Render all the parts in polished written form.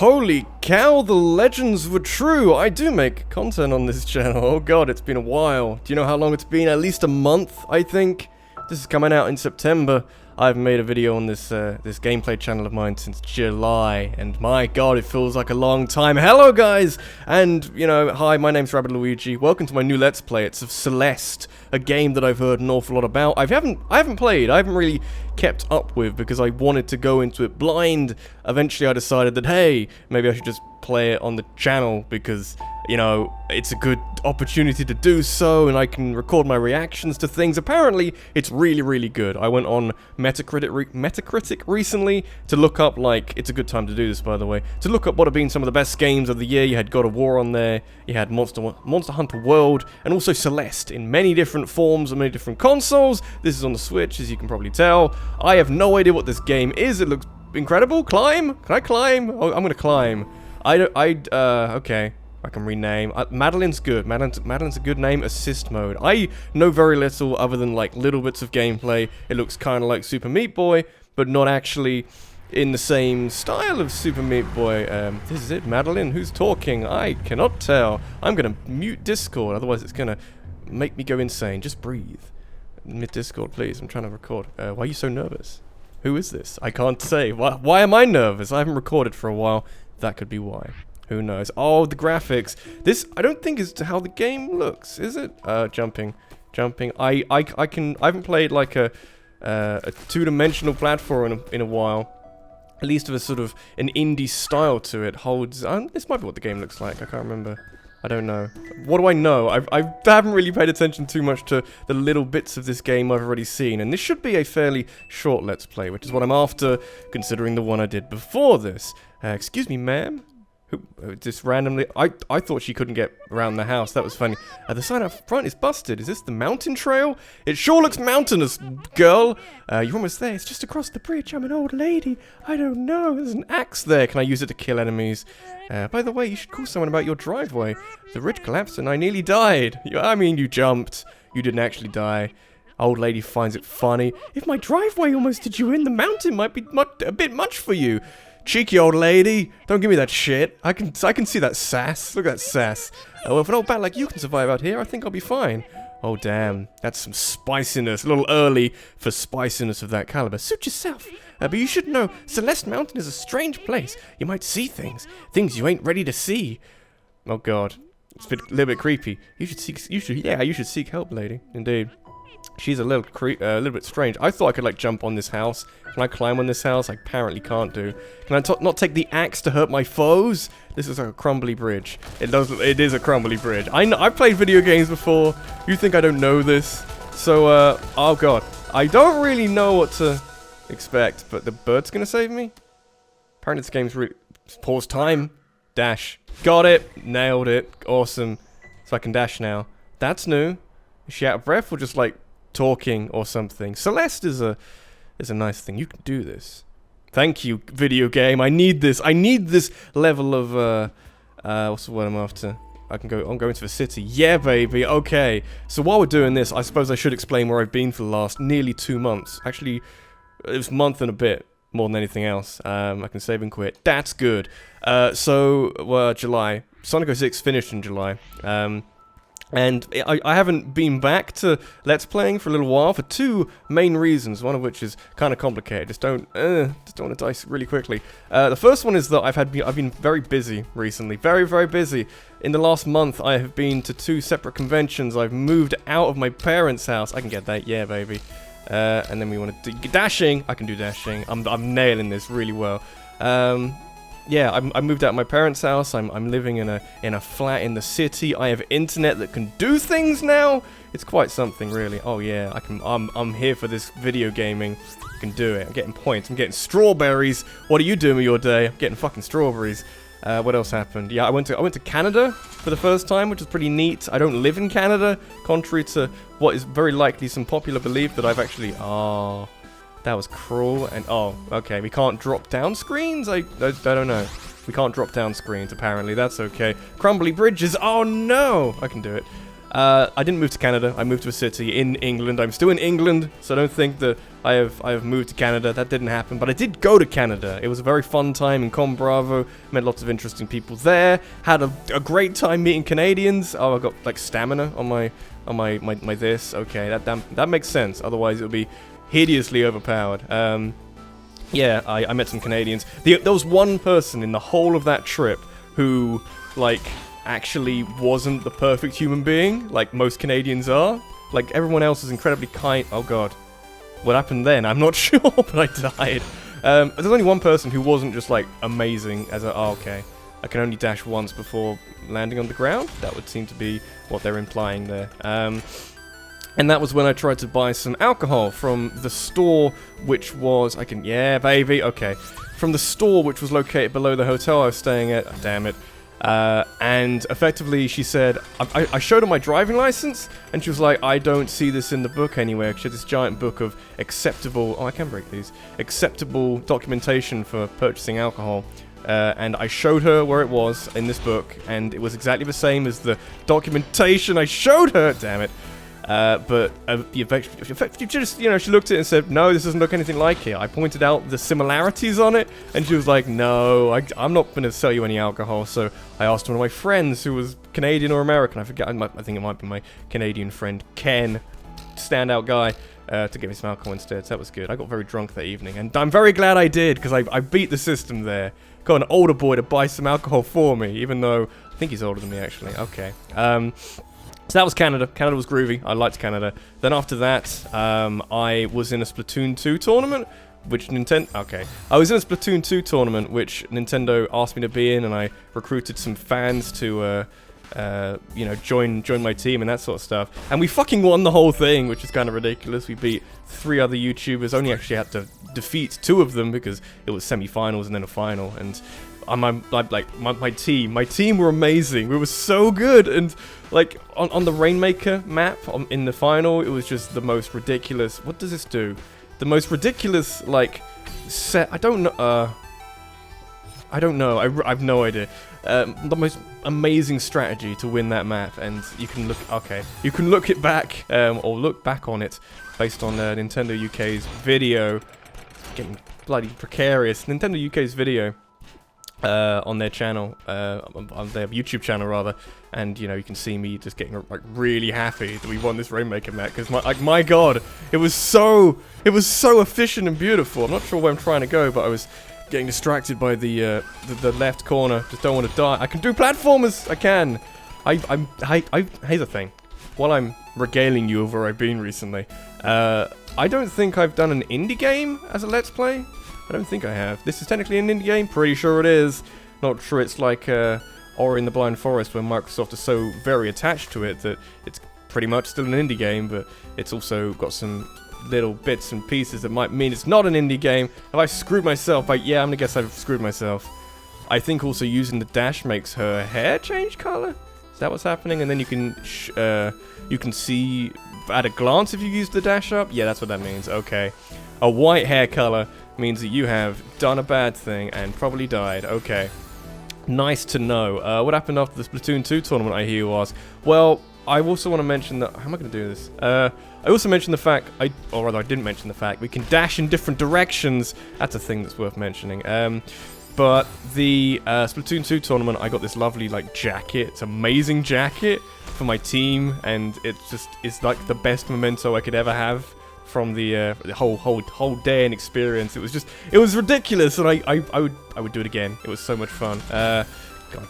Holy cow, the legends were true. I do make content on this channel. Oh god, it's been a while. Do you know how long it's been? At least a month, I think. This is coming out in September. I haven't made a video on this this gameplay channel of mine since July, and my god, it feels like a long time. Hello guys, and you know, hi, my name's Rabbit Luigi. Welcome to my new Let's Play. It's of Celeste, a game that I've heard an awful lot about. I haven't played. I haven't really kept up with because I wanted to go into it blind. Eventually, I decided that hey, maybe I should just play it on the channel because, you know, it's a good opportunity to do so, and I can record my reactions to things. Apparently, it's really, really good. I went on Metacritic recently to look up, like, it's a good time to do this, by the way, to look up what have been some of the best games of the year. You had God of War on there, you had Monster Hunter World, and also Celeste in many different forms and many different consoles. This is on the Switch, as you can probably tell. I have no idea what this game is. It looks incredible. Climb? Can I climb? Oh, I'm gonna climb. Okay. I can rename. Madeline's good. Madeline's a good name. Assist mode. I know very little other than like little bits of gameplay. It looks kind of like Super Meat Boy, but not actually in the same style of Super Meat Boy. This is it. Madeline, who's talking? I cannot tell. I'm gonna mute Discord, otherwise it's gonna make me go insane. Just breathe. Mute Discord, please. I'm trying to record. Why are you so nervous? Who is this? I can't say. Why am I nervous? I haven't recorded for a while. That could be why. Who knows? Oh, the graphics. This, I don't think is how the game looks, is it? Jumping. I haven't played like a two-dimensional platform in a while. At least of a sort of an indie style to it. Holds. This might be what the game looks like. I can't remember. I don't know. What do I know? I haven't really paid attention too much to the little bits of this game I've already seen, and this should be a fairly short Let's Play, which is what I'm after, considering the one I did before this. Excuse me, ma'am? Just randomly... I thought she couldn't get around the house. That was funny. The sign up front is busted. Is this the mountain trail? It sure looks mountainous, girl. You're almost there. It's just across the bridge. I'm an old lady. I don't know. There's an axe there. Can I use it to kill enemies? By the way, you should call someone about your driveway. The ridge collapsed and I nearly died. I mean, you jumped. You didn't actually die. Old lady finds it funny. If my driveway almost did you in, the mountain might be a bit much for you. Cheeky old lady, don't give me that shit. I can see that sass. Look at that sass. Well, if an old bat like you can survive out here, I think I'll be fine. Oh damn, that's some spiciness. A little early for spiciness of that caliber. Suit yourself. But you should know, Celeste Mountain is a strange place. You might see things you ain't ready to see. Oh god, it's a little bit creepy. You should seek help, lady. Indeed. She's a little bit strange. I thought I could like jump on this house. Can I climb on this house? I apparently can't do. Can I not take the axe to hurt my foes? This is like a crumbly bridge. It is a crumbly bridge. I've played video games before. You think I don't know this? So oh god, I don't really know what to expect. But the bird's gonna save me. Apparently this game's really pause time. Dash. Got it. Nailed it. Awesome. So I can dash now. That's new. Is she out of breath or just like talking or something? Celeste is a nice thing. You can do this. Thank you, video game. I need this. I need this level of what's the word I'm after? I'm going to the city. Yeah, baby. Okay. So while we're doing this, I suppose I should explain where I've been for the last nearly 2 months. Actually, it was a month and a bit more than anything else. I can save and quit. That's good. July. Sonic 06 finished in July. And I haven't been back to Let's Playing for a little while for 2 main reasons, one of which is kind of complicated. Just don't want to dice really quickly. The first one is that I've been very busy recently, very, very busy. In the last month, I have been to 2 separate conventions. I've moved out of my parents' house. I can get that, yeah, baby. And then we want to do dashing. I can do dashing. I'm nailing this really well. Yeah, I moved out of my parents' house. I'm living in a flat in the city. I have internet that can do things now. It's quite something, really. Oh yeah, I'm here for this video gaming. I can do it. I'm getting points. I'm getting strawberries. What are you doing with your day? I'm getting fucking strawberries. What else happened? Yeah, I went to Canada for the first time, which is pretty neat. I don't live in Canada, contrary to what is very likely some popular belief that I've actually. Oh. That was cruel, and oh, okay, we can't drop down screens? I don't know. We can't drop down screens, apparently, that's okay. Crumbly bridges, oh no! I can do it. I didn't move to Canada. I moved to a city in England. I'm still in England, so don't think that I have moved to Canada. That didn't happen, but I did go to Canada. It was a very fun time in Com Bravo. Met lots of interesting people there. Had a great time meeting Canadians. Oh, I got like stamina on my this. Okay, that makes sense. Otherwise, it would be hideously overpowered. Yeah, I met some Canadians. There was one person in the whole of that trip who, like, actually wasn't the perfect human being, like most Canadians are. Like, everyone else was incredibly kind. Oh god. What happened then? I'm not sure, but I died. There's only one person who wasn't just, like, amazing as a... Oh, okay. I can only dash once before landing on the ground? That would seem to be what they're implying there. And that was when I tried to buy some alcohol from the store, which was... Yeah, baby, okay. From the store, which was located below the hotel I was staying at. Oh, damn it. And effectively, she said... I showed her my driving license, and she was like, I don't see this in the book anywhere. She had this giant book of acceptable... Oh, I can break these. Acceptable documentation for purchasing alcohol. And I showed her where it was in this book, and it was exactly the same as the documentation I showed her. Damn it. But you just, you know, she looked at it and said, no, this doesn't look anything like it. I pointed out the similarities on it, and she was like, no, I'm not going to sell you any alcohol. So I asked one of my friends who was Canadian or American, I forget, I think it might be my Canadian friend, Ken, standout guy, to get me some alcohol instead. So that was good. I got very drunk that evening, and I'm very glad I did, because I beat the system there. Got an older boy to buy some alcohol for me, even though I think he's older than me, actually. Okay. So that was Canada. Canada was groovy. I liked Canada. Then after that, I was in a Splatoon 2 tournament, which Nintendo... Okay. I was in a Splatoon 2 tournament, which Nintendo asked me to be in, and I recruited some fans to, you know, join my team and that sort of stuff. And we fucking won the whole thing, which is kind of ridiculous. We beat 3 other YouTubers. Only actually had to defeat 2 of them because it was semi-finals and then a final. And... my team were amazing. We were so good, and like on the Rainmaker map in the final, it was just the most ridiculous. What does this do? The most ridiculous like set. I don't know. I've no idea. The most amazing strategy to win that map, and you can look. Okay, you can look it back or look back on it based on Nintendo UK's video. Getting bloody precarious. Nintendo UK's video. On their channel, on their YouTube channel rather, and you know you can see me just getting like really happy that we won this Rainmaker map because my god, it was so efficient and beautiful. I'm not sure where I'm trying to go, but I was getting distracted by the left corner. Just don't want to die. I can do platformers. I can. Here's the thing. While I'm regaling you of where I've been recently, I don't think I've done an indie game as a Let's Play. I don't think I have. This is technically an indie game? Pretty sure it is. Not sure it's like Ori in the Blind Forest, where Microsoft is so very attached to it that it's pretty much still an indie game, but it's also got some little bits and pieces that might mean it's not an indie game. Have I screwed myself? Yeah, I'm gonna guess I've screwed myself. I think also using the dash makes her hair change color? Is that what's happening? And then you can see at a glance if you use the dash up? Yeah, that's what that means. Okay. A white hair color means that you have done a bad thing and probably died. Okay. Nice to know. What happened after the Splatoon 2 tournament, I hear you ask? Well, I also want to mention that... How am I going to do this? I also mentioned the fact... Or rather, I didn't mention the fact we can dash in different directions. That's a thing that's worth mentioning. But the Splatoon 2 tournament, I got this lovely, like, jacket. It's an amazing jacket for my team, and it just is, like, the best memento I could ever have from the whole day and experience. It was ridiculous, and I would do it again. It was so much fun. God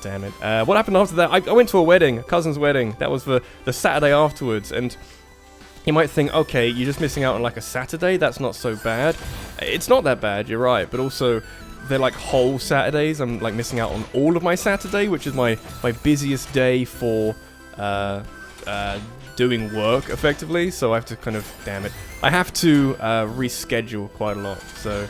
damn it. What happened after that? I went to a wedding, a cousin's wedding. That was the Saturday afterwards, and you might think, okay, you're just missing out on like a Saturday. That's not so bad. It's not that bad. You're right, but also they're like whole Saturdays. I'm like missing out on all of my Saturday, which is my busiest day for doing work effectively, so I have to kind of, damn it, I have to reschedule quite a lot. So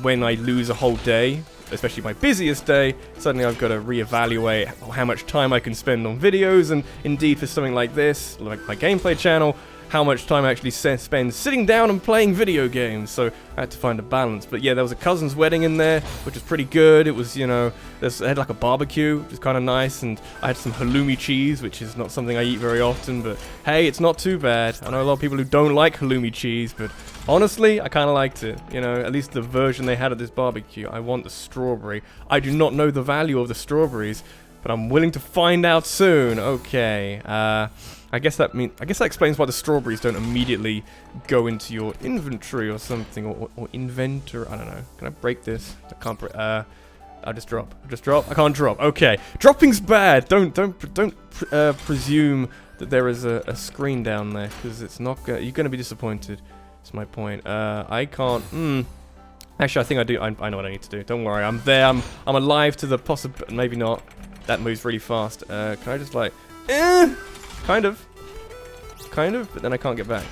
when I lose a whole day, especially my busiest day, suddenly I've got to reevaluate how much time I can spend on videos, and indeed for something like this, like my gameplay channel, how much time I actually spend sitting down and playing video games. So I had to find a balance. But yeah, there was a cousin's wedding in there, which was pretty good. It was, you know, it had like a barbecue, which was kind of nice, and I had some halloumi cheese, which is not something I eat very often, but hey, it's not too bad. I know a lot of people who don't like halloumi cheese, but honestly, I kind of liked it. You know, at least the version they had at this barbecue. I want the strawberry. I do not know the value of the strawberries, but I'm willing to find out soon. Okay, I guess that explains why the strawberries don't immediately go into your inventory or something, or inventor. I don't know. Can I break this? I can't break. I'll just drop. I can't drop. Okay, dropping's bad. Don't presume that there is a screen down there, because it's not. You're gonna be disappointed. That's my point. I can't. Actually, I think I do. I know what I need to do. Don't worry. I'm there. I'm alive to the possible. Maybe not. That moves really fast. Can I just like, kind of, but then I can't get back.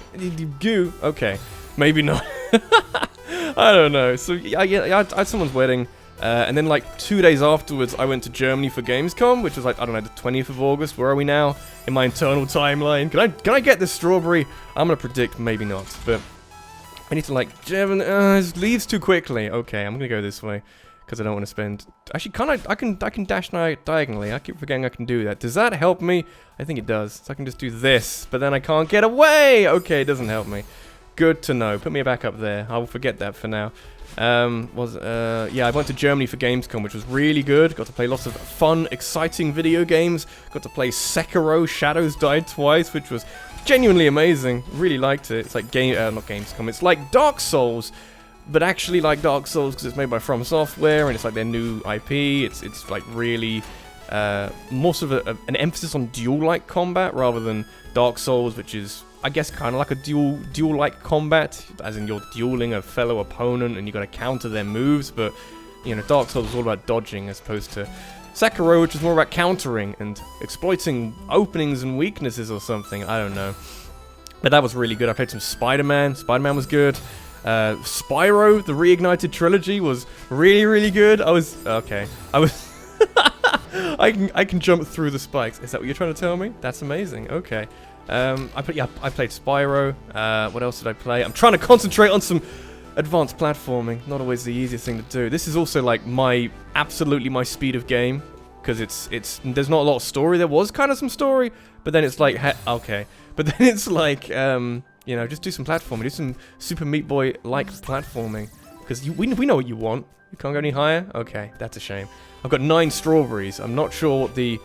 Goo. Okay, maybe not. I don't know. So I had someone's wedding, and then like 2 days afterwards, I went to Germany for Gamescom, which was like, I don't know, the 20th of August. Where are we now in my internal timeline? Can I get this strawberry? I'm gonna predict maybe not, but I need to like, it leaves too quickly. Okay, I'm gonna go this way, because I don't want to spend. Actually, I can dash diagonally. I keep forgetting I can do that. Does that help me? I think it does. So I can just do this, but then I can't get away. Okay, it doesn't help me. Good to know. Put me back up there. I will forget that for now. Yeah, I went to Germany for Gamescom, which was really good. Got to play lots of fun, exciting video games. Got to play Sekiro: Shadows Die Twice, which was genuinely amazing. Really liked it. It's like not Gamescom. It's like Dark Souls, but actually like Dark Souls, because it's made by From Software, and it's like their new IP. It's like really more sort of an emphasis on duel-like combat rather than Dark Souls, which is, I guess, kind of like a duel-like combat, as in you're dueling a fellow opponent and you got to counter their moves. But you know, Dark Souls is all about dodging, as opposed to Sekiro, which is more about countering and exploiting openings and weaknesses or something. I don't know, but that was really good. I played some Spider-Man. Spider-Man was good. Spyro, the Reignited Trilogy, was really good. I was I can jump through the spikes. Is that what you're trying to tell me? That's amazing. Okay. I played Spyro. What else did I play? I'm trying to concentrate on some advanced platforming. Not always the easiest thing to do. This is also like absolutely my speed of game, because there's not a lot of story. There was kind of some story, but then it's like, okay. But then it's like, you know, just do some platforming. Do some Super Meat Boy-like platforming. Because we know what you want. You can't go any higher? Okay, that's a shame. I've got 9 strawberries. I'm not sure what the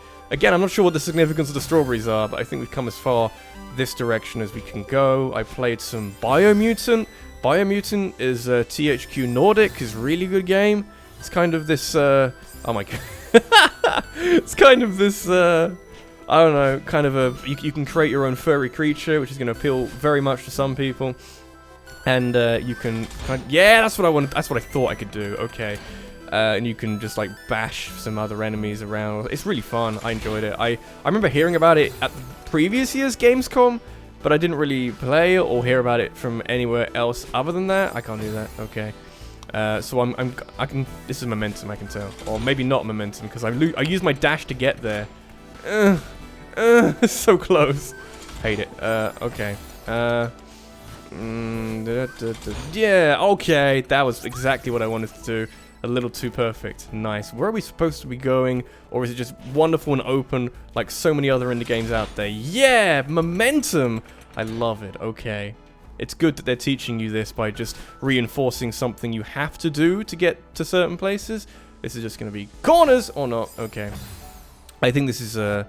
significance of the strawberries are, but I think we've come as far this direction as we can go. I played some Biomutant. Biomutant is THQ Nordic. Is a really good game. It's kind of this, oh my god. It's kind of this, I don't know, kind of you can create your own furry creature, which is going to appeal very much to some people. And you can, yeah, that's what I wanted. That's what I thought I could do. Okay. And you can just like bash some other enemies around. It's really fun. I enjoyed it. I remember hearing about it at the previous year's Gamescom, but I didn't really play or hear about it from anywhere else other than that. I can't do that. Okay. So I can. This is momentum, I can tell, or maybe not momentum, because I used my dash to get there. So close. Hate it. Okay. Yeah. Okay. That was exactly what I wanted to do. A little too perfect. Nice. Where are we supposed to be going? Or is it just wonderful and open like so many other indie games out there? Yeah! Momentum! I love it. Okay. It's good that they're teaching you this by just reinforcing something you have to do to get to certain places. This is just going to be corners or not. Okay. I think this is there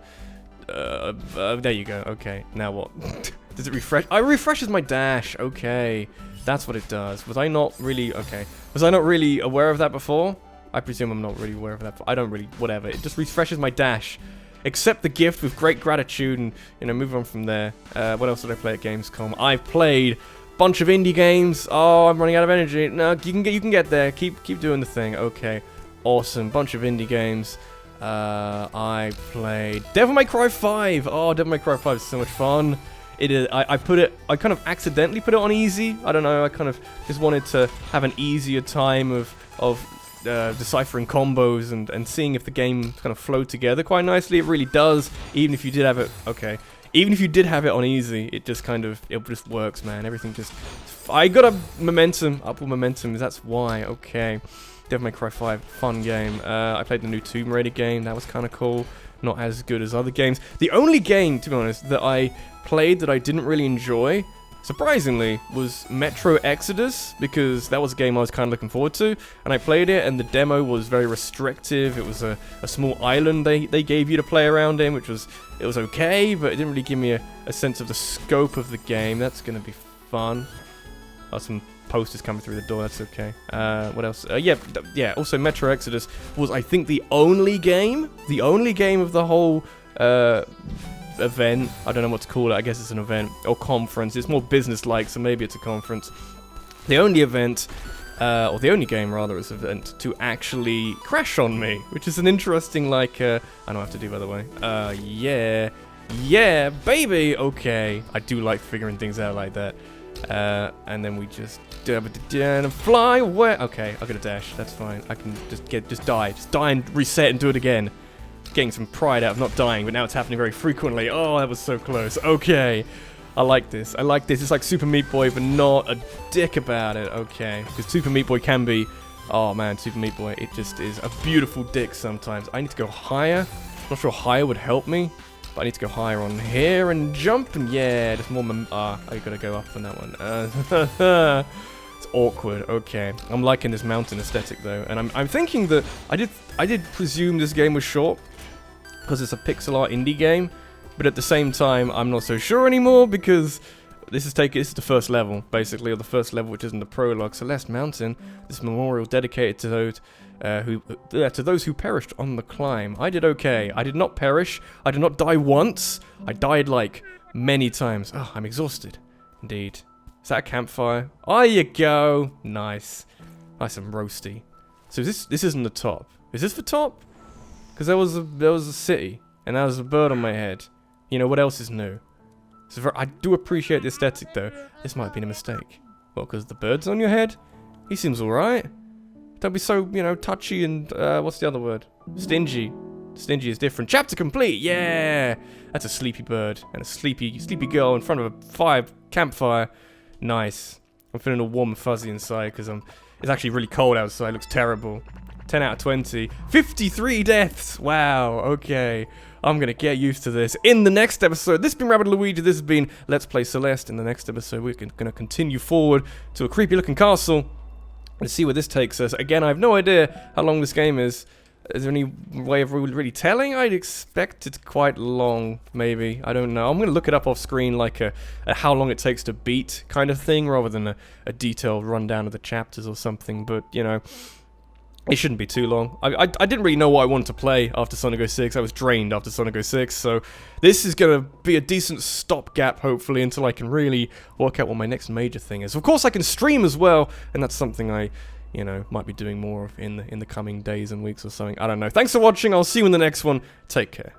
you go. Okay. Now what? Does it refresh? It refreshes my dash. Okay. That's what it does. Was I not really... Okay. Was I not really aware of that before? I presume I'm not really aware of that. I don't really... Whatever. It just refreshes my dash. Accept the gift with great gratitude and, you know, move on from there. What else did I play at Gamescom? I've played a bunch of indie games. Oh, I'm running out of energy. No, you can get there. Keep doing the thing. Okay. Awesome. Bunch of indie games. I played Devil May Cry 5. Oh, Devil May Cry 5 is so much fun. It is. I kind of accidentally put it on easy. I don't know. I kind of just wanted to have an easier time of deciphering combos and seeing if the game kind of flowed together quite nicely. It really does. Even if you did have it. Okay. Even if you did have it on easy, it just works, man. Everything just... I got a momentum, upward momentum, that's why. Okay. Devil May Cry 5, fun game. I played the new Tomb Raider game, that was kind of cool. Not as good as other games. The only game, to be honest, that I played that I didn't really enjoy, surprisingly, was Metro Exodus, because that was a game I was kind of looking forward to, and I played it, and the demo was very restrictive. It was a small island they gave you to play around in, which was okay, but it didn't really give me a sense of the scope of the game. That's going to be fun. Oh, some posters coming through the door, that's okay. What else? Yeah, also Metro Exodus was, I think, the only game of the whole event. I don't know what to call it. I guess it's an event or conference. It's more business-like, so maybe it's a conference. The only event, or the only game rather, is event to actually crash on me, which is an interesting, like, I don't have to do, by the way. Yeah, baby. Okay, I do like figuring things out like that. And then we just and fly away. Okay, I got a dash. That's fine. I can just die and reset and do it again. Getting some pride out of not dying, but now it's happening very frequently. Oh, that was so close. Okay, I like this. It's like Super Meat Boy, but not a dick about it. Okay, because Super Meat Boy can be. Oh man, Super Meat Boy. It just is a beautiful dick sometimes. I need to go higher. Not sure higher would help me. But I need to go higher on here and jump, and yeah, there's more I gotta go up on that one. It's awkward, okay. I'm liking this mountain aesthetic though, and I'm thinking that I did presume this game was short, because it's a pixel art indie game, but at the same time, I'm not so sure anymore, because this is the first level, basically, or the first level, which isn't the prologue. Celeste Mountain, this memorial dedicated to those who perished on the climb. I did okay. I did not perish. I did not die once. I died like many times. Oh, I'm exhausted. Indeed. Is that a campfire? Oh, you go. Nice. Nice and roasty. So this isn't the top. Is this the top? Because there was a city, and there was a bird on my head. You know what else is new? I do appreciate the aesthetic though. This might have been a mistake. Well, because the bird's on your head? He seems alright. Don't be so, touchy and, what's the other word? Stingy. Stingy is different. Chapter complete! Yeah! That's a sleepy bird. And a sleepy girl in front of a campfire. Nice. I'm feeling all warm and fuzzy inside because it's actually really cold outside. It looks terrible. 10 out of 20. 53 deaths! Wow, okay. I'm gonna get used to this. In the next episode, this has been Rabbit Luigi, this has been Let's Play Celeste. In the next episode, we're gonna continue forward to a creepy looking castle. Let's see where this takes us. Again, I have no idea how long this game is. Is there any way of really telling? I'd expect it's quite long, maybe. I don't know. I'm going to look it up off screen, like a how long it takes to beat kind of thing, rather than a detailed rundown of the chapters or something. But, it shouldn't be too long. I didn't really know what I wanted to play after Sonic 06. I was drained after Sonic 06, so this is going to be a decent stopgap, hopefully, until I can really work out what my next major thing is. Of course, I can stream as well, and that's something I, might be doing more of in the coming days and weeks or something. I don't know. Thanks for watching. I'll see you in the next one. Take care.